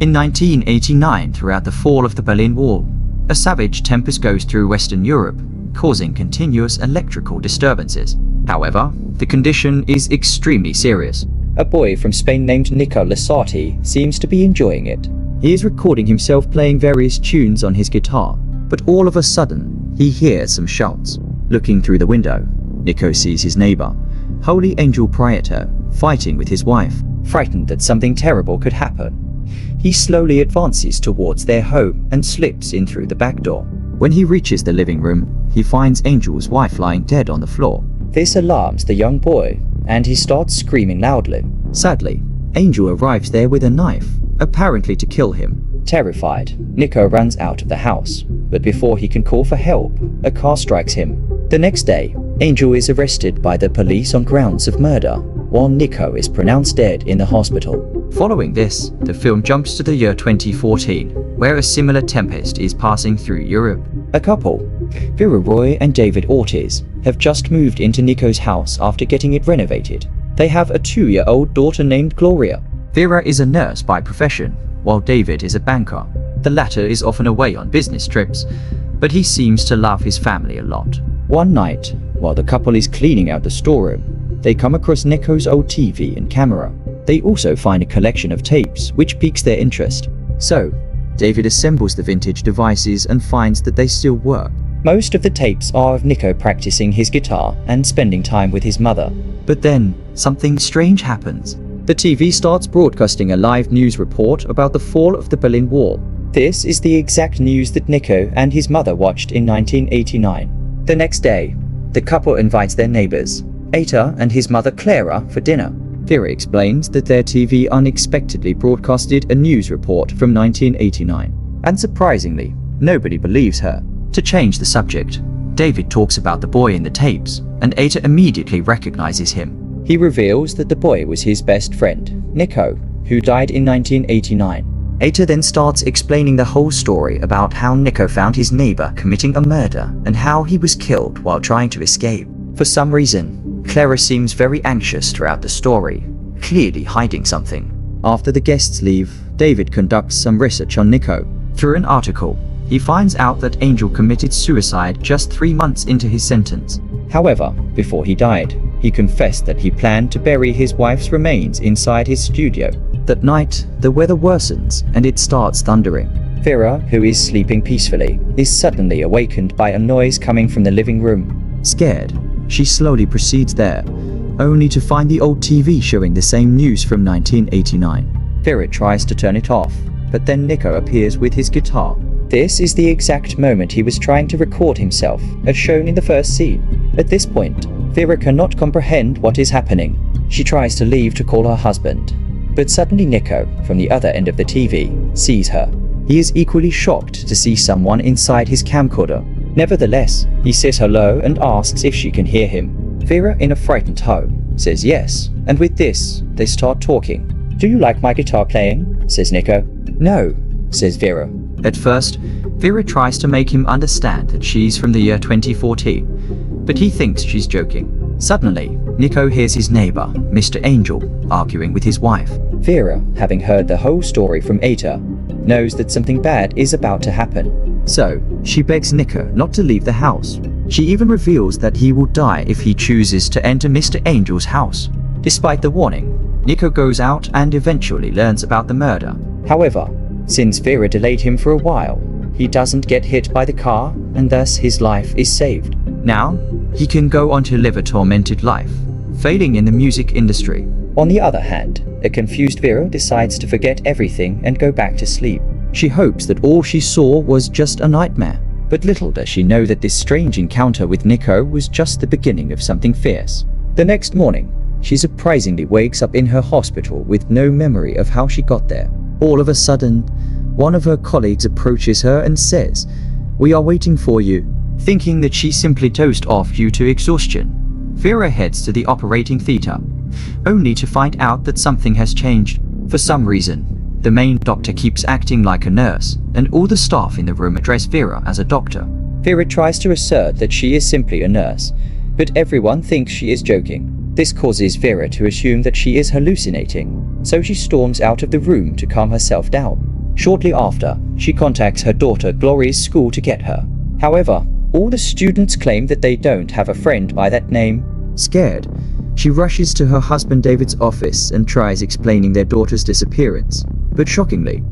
In 1989, throughout the fall of the Berlin Wall, a savage tempest goes through Western Europe, causing continuous electrical disturbances. However, the condition is extremely serious. A boy from Spain named Nico seems to be enjoying it. He is recording himself playing various tunes on his guitar, but all of a sudden, he hears some shouts. Looking through the window, Nico sees his neighbor, Holy Angel Prieto, fighting with his wife. Frightened that something terrible could happen, he slowly advances towards their home and slips in through the back door. When he reaches the living room, he finds Angel's wife lying dead on the floor. This alarms the young boy, and he starts screaming loudly. Sadly, Angel arrives there with a knife, apparently to kill him. Terrified, Nico runs out of the house, but before he can call for help, a car strikes him. The next day, Angel is arrested by the police on grounds of murder, while Nico is pronounced dead in the hospital. Following this, the film jumps to the year 2014, where a similar tempest is passing through Europe. A couple, Vera Roy and David Ortiz, have just moved into Nico's house after getting it renovated. They have a 2-year-old daughter named Gloria. Vera is a nurse by profession, while David is a banker. The latter is often away on business trips, but he seems to love his family a lot. One night, while the couple is cleaning out the storeroom, they come across Nico's old TV and camera. They also find a collection of tapes, which piques their interest. So, David assembles the vintage devices and finds that they still work. Most of the tapes are of Nico practicing his guitar and spending time with his mother. But then, something strange happens. The TV starts broadcasting a live news report about the fall of the Berlin Wall. This is the exact news that Nico and his mother watched in 1989. The next day, the couple invites their neighbors, Eta and his mother Clara, for dinner. Vera explains that their TV unexpectedly broadcasted a news report from 1989. And surprisingly, nobody believes her. To change the subject, David talks about the boy in the tapes, and Eta immediately recognizes him. He reveals that the boy was his best friend, Nico, who died in 1989. Eta then starts explaining the whole story about how Nico found his neighbor committing a murder and how he was killed while trying to escape. For some reason, Clara seems very anxious throughout the story, clearly hiding something. After the guests leave, David conducts some research on Nico. Through an article, he finds out that Angel committed suicide just 3 months into his sentence. However, before he died, he confessed that he planned to bury his wife's remains inside his studio. That night, the weather worsens and it starts thundering. Vera, who is sleeping peacefully, is suddenly awakened by a noise coming from the living room. Scared, she slowly proceeds there, only to find the old TV showing the same news from 1989. Vera tries to turn it off, but then Nico appears with his guitar. This is the exact moment he was trying to record himself, as shown in the first scene. At this point, Vera cannot comprehend what is happening. She tries to leave to call her husband, but suddenly Nico, from the other end of the TV, sees her. He is equally shocked to see someone inside his camcorder. Nevertheless, he says hello and asks if she can hear him. Vera, in a frightened tone, says yes, and with this, they start talking. "Do you like my guitar playing?" says Nico. "No," says Vera. At first, Vera tries to make him understand that she's from the year 2014, but he thinks she's joking. Suddenly, Nico hears his neighbor, Mr. Angel, arguing with his wife. Vera, having heard the whole story from Eta, knows that something bad is about to happen. So, she begs Nico not to leave the house. She even reveals that he will die if he chooses to enter Mr. Angel's house. Despite the warning, Nico goes out and eventually learns about the murder. However, since Vera delayed him for a while, he doesn't get hit by the car, and thus his life is saved. Now, he can go on to live a tormented life, failing in the music industry. On the other hand, a confused Vera decides to forget everything and go back to sleep. She hopes that all she saw was just a nightmare, but little does she know that this strange encounter with Nico was just the beginning of something fierce. The next morning, she surprisingly wakes up in her hospital with no memory of how she got there. All of a sudden, one of her colleagues approaches her and says, "We are waiting for you." Thinking that she simply dozed off due to exhaustion, Vera heads to the operating theater, only to find out that something has changed. For some reason, the main doctor keeps acting like a nurse, and all the staff in the room address Vera as a doctor. Vera tries to assert that she is simply a nurse, but everyone thinks she is joking. This causes Vera to assume that she is hallucinating, so she storms out of the room to calm herself down. Shortly after, she contacts her daughter Glory's school to get her. However, all the students claim that they don't have a friend by that name. Scared, she rushes to her husband David's office and tries explaining their daughter's disappearance. But shockingly,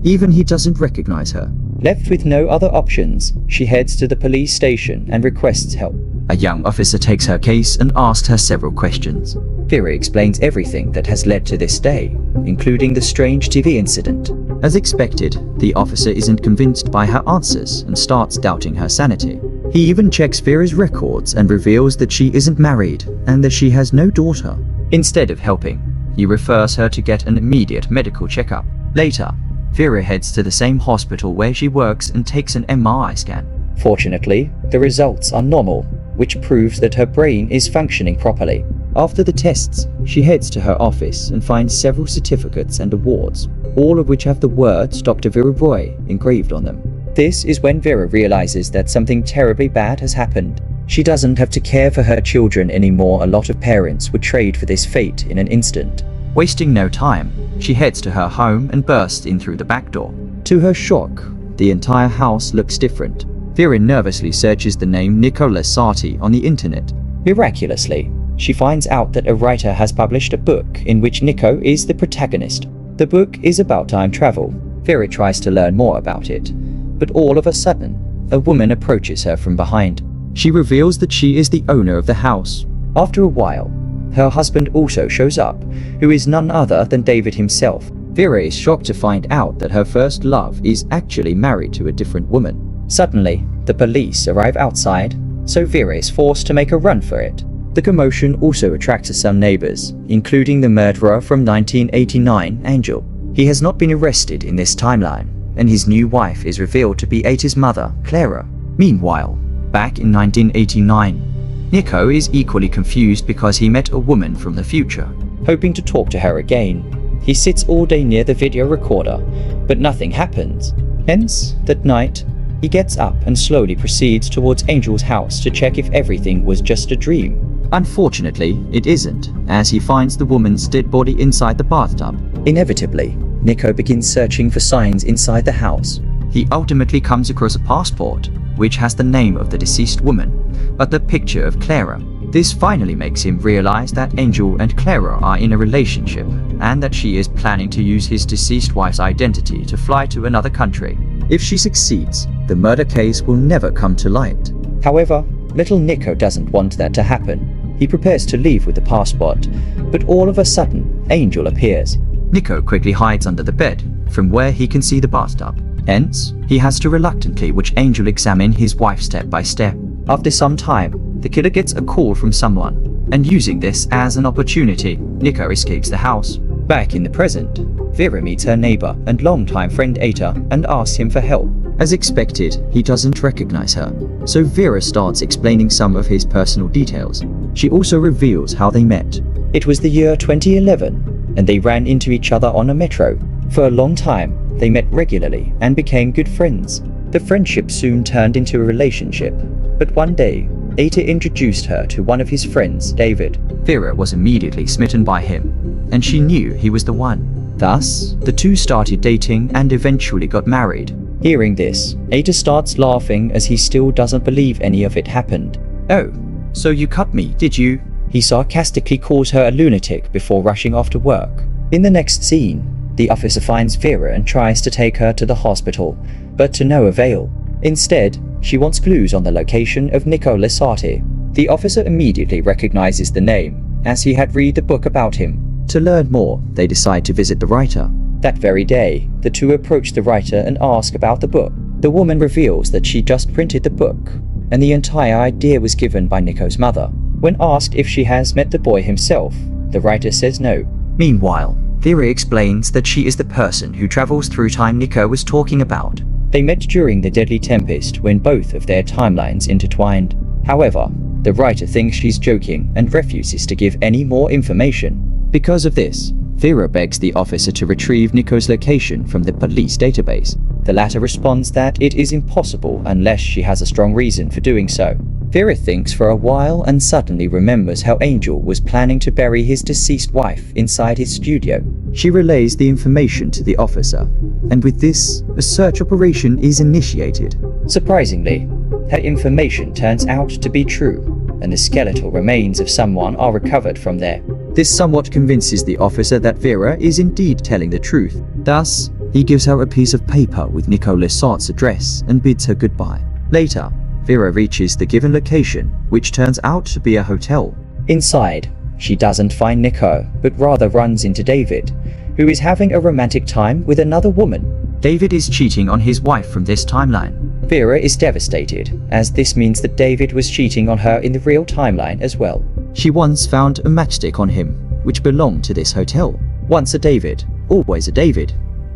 even he doesn't recognize her. Left with no other options, she heads to the police station and requests help. A young officer takes her case and asks her several questions. Vera explains everything that has led to this day, including the strange TV incident. As expected, the officer isn't convinced by her answers and starts doubting her sanity. He even checks Vera's records and reveals that she isn't married and that she has no daughter. Instead of helping, he refers her to get an immediate medical checkup. Later, Vera heads to the same hospital where she works and takes an MRI scan. Fortunately, the results are normal, which proves that her brain is functioning properly. After the tests, she heads to her office and finds several certificates and awards, all of which have the words Dr. Vera Roy engraved on them. This is when Vera realizes that something terribly bad has happened. She doesn't have to care for her children anymore. A lot of parents would trade for this fate in an instant. Wasting no time, she heads to her home and bursts in through the back door. To her shock, the entire house looks different. Vera nervously searches the name Nico Lasati on the internet. Miraculously, she finds out that a writer has published a book in which Nico is the protagonist. The book is about time travel. Vera tries to learn more about it, but all of a sudden, a woman approaches her from behind. She reveals that she is the owner of the house. After a while, her husband also shows up, who is none other than David himself. Vera is shocked to find out that her first love is actually married to a different woman. Suddenly, the police arrive outside, so Vera is forced to make a run for it. The commotion also attracts some neighbors, including the murderer from 1989, Angel. He has not been arrested in this timeline, and his new wife is revealed to be Ata's mother, Clara. Meanwhile, back in 1989, Nico is equally confused because he met a woman from the future. Hoping to talk to her again, he sits all day near the video recorder, but nothing happens. Hence, that night, he gets up and slowly proceeds towards Angel's house to check if everything was just a dream. Unfortunately, it isn't, as he finds the woman's dead body inside the bathtub. Inevitably, Nico begins searching for signs inside the house. He ultimately comes across a passport, which has the name of the deceased woman, but the picture of Clara. This finally makes him realize that Angel and Clara are in a relationship, and that she is planning to use his deceased wife's identity to fly to another country. If she succeeds, the murder case will never come to light. However, little Nico doesn't want that to happen. He prepares to leave with the passport, but all of a sudden, Angel appears. Nico quickly hides under the bed, from where he can see the bathtub. Hence, he has to reluctantly watch Angel examine his wife step by step. After some time, the killer gets a call from someone, and using this as an opportunity, Nico escapes the house. Back in the present, Vera meets her neighbor and longtime friend Ata and asks him for help. As expected, he doesn't recognize her, so Vera starts explaining some of his personal details. She also reveals how they met. It was the year 2011, and they ran into each other on a metro. For a long time, they met regularly and became good friends. The friendship soon turned into a relationship, but one day, Ata introduced her to one of his friends, David. Vera was immediately smitten by him, and she knew he was the one. Thus, the two started dating and eventually got married. Hearing this, Ata starts laughing as he still doesn't believe any of it happened. "Oh, so you cut me, did you?" He sarcastically calls her a lunatic before rushing off to work. In the next scene, the officer finds Vera and tries to take her to the hospital, but to no avail. Instead, she wants clues on the location of Nico Lasati. The officer immediately recognizes the name, as he had read the book about him. To learn more, they decide to visit the writer. That very day, the two approach the writer and ask about the book. The woman reveals that she just printed the book, and the entire idea was given by Nico's mother. When asked if she has met the boy himself, the writer says no. Meanwhile, Vera explains that she is the person who travels through time Nico was talking about. They met during the Deadly Tempest when both of their timelines intertwined. However, the writer thinks she's joking and refuses to give any more information. Because of this, Vera begs the officer to retrieve Nico's location from the police database. The latter responds that it is impossible unless she has a strong reason for doing so. Vera thinks for a while and suddenly remembers how Angel was planning to bury his deceased wife inside his studio. She relays the information to the officer, and with this, a search operation is initiated. Surprisingly, her information turns out to be true, and the skeletal remains of someone are recovered from there. This somewhat convinces the officer that Vera is indeed telling the truth. Thus, he gives her a piece of paper with Nico Lessart's address and bids her goodbye. Later, Vera reaches the given location, which turns out to be a hotel. Inside, she doesn't find Nico, but rather runs into David, who is having a romantic time with another woman. David is cheating on his wife from this timeline. Vera is devastated, as this means that David was cheating on her in the real timeline as well. She once found a matchstick on him, which belonged to this hotel. Once a David, always a David.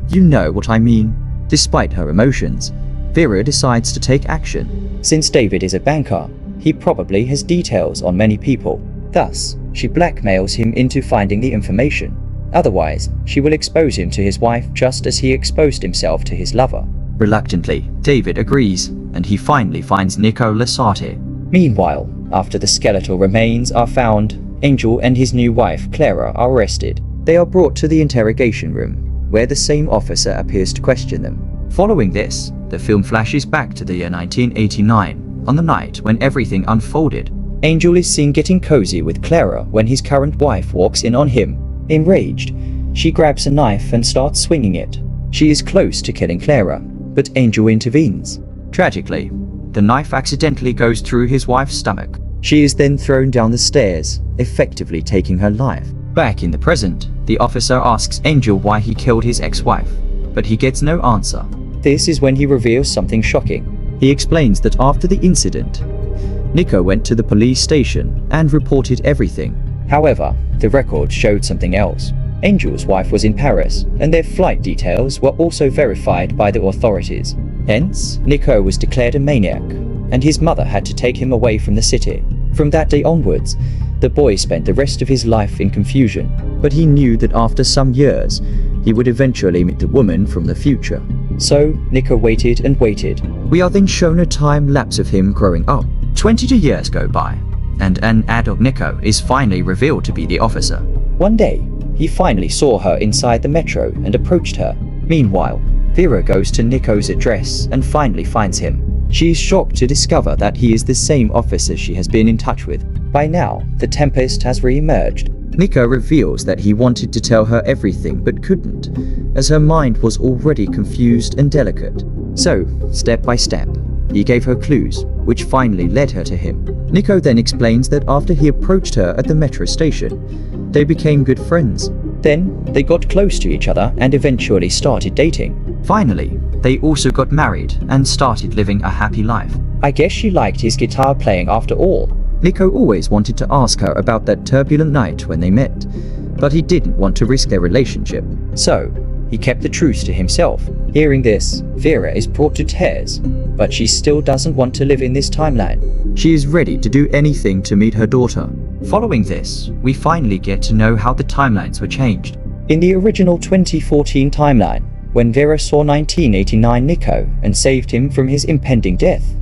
You know what I mean. Despite her emotions, Vera decides to take action. Since David is a banker, he probably has details on many people. Thus, she blackmails him into finding the information. Otherwise, she will expose him to his wife just as he exposed himself to his lover. Reluctantly, David agrees, and he finally finds Nico Lessart. Meanwhile, after the skeletal remains are found, Angel and his new wife Clara are arrested. They are brought to the interrogation room, where the same officer appears to question them. Following this, the film flashes back to the year 1989, on the night when everything unfolded. Angel is seen getting cozy with Clara when his current wife walks in on him. Enraged, she grabs a knife and starts swinging it. She is close to killing Clara, but Angel intervenes. Tragically, the knife accidentally goes through his wife's stomach. She is then thrown down the stairs, effectively taking her life. Back in the present, the officer asks Angel why he killed his ex-wife, but he gets no answer. This is when he reveals something shocking. He explains that after the incident, Nico went to the police station and reported everything. However, the record showed something else. Angel's wife was in Paris, and their flight details were also verified by the authorities. Hence, Nico was declared a maniac, and his mother had to take him away from the city. From that day onwards, the boy spent the rest of his life in confusion, but he knew that after some years, he would eventually meet the woman from the future. So, Nico waited and waited. We are then shown a time lapse of him growing up. 22 years go by, and an adult Nico is finally revealed to be the officer. One day, he finally saw her inside the metro and approached her. Meanwhile, Vera goes to Nico's address and finally finds him. She is shocked to discover that he is the same officer she has been in touch with. By now, the Tempest has re-emerged. Nico reveals that he wanted to tell her everything but couldn't, as her mind was already confused and delicate. So, step by step, he gave her clues, which finally led her to him. Nico then explains that after he approached her at the metro station, they became good friends. Then, they got close to each other and eventually started dating. Finally, they also got married and started living a happy life. I guess she liked his guitar playing after all. Nico always wanted to ask her about that turbulent night when they met, but he didn't want to risk their relationship. So, he kept the truth to himself. Hearing this, Vera is brought to tears, but she still doesn't want to live in this timeline. She is ready to do anything to meet her daughter. Following this, we finally get to know how the timelines were changed. In the original 2014 timeline, when Vera saw 1989 Nico and saved him from his impending death,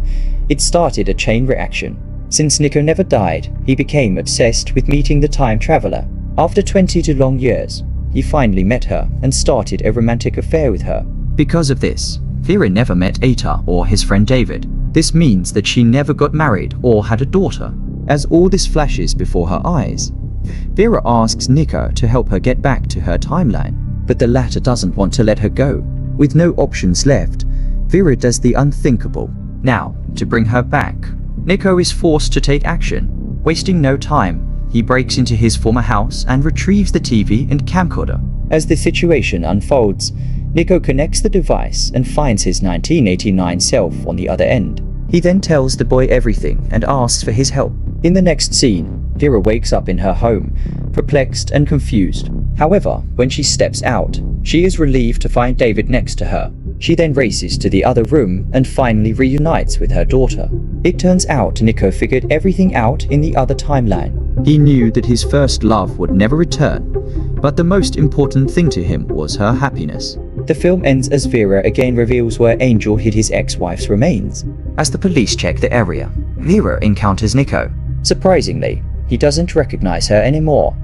it started a chain reaction. Since Nico never died, he became obsessed with meeting the time traveler. After 22 long years, he finally met her and started a romantic affair with her. Because of this, Vera never met Ata or his friend David. This means that she never got married or had a daughter. As all this flashes before her eyes, Vera asks Nico to help her get back to her timeline, but the latter doesn't want to let her go. With no options left, Vera does the unthinkable. Now, to bring her back, Nico is forced to take action. Wasting no time, he breaks into his former house and retrieves the TV and camcorder. As the situation unfolds, Nico connects the device and finds his 1989 self on the other end. He then tells the boy everything and asks for his help. In the next scene, Vera wakes up in her home, perplexed and confused. However, when she steps out, she is relieved to find David next to her. She then races to the other room and finally reunites with her daughter. It turns out Nico figured everything out in the other timeline. He knew that his first love would never return, but the most important thing to him was her happiness. The film ends as Vera again reveals where Angel hid his ex-wife's remains. As the police check the area, Vera encounters Nico. Surprisingly, he doesn't recognize her anymore.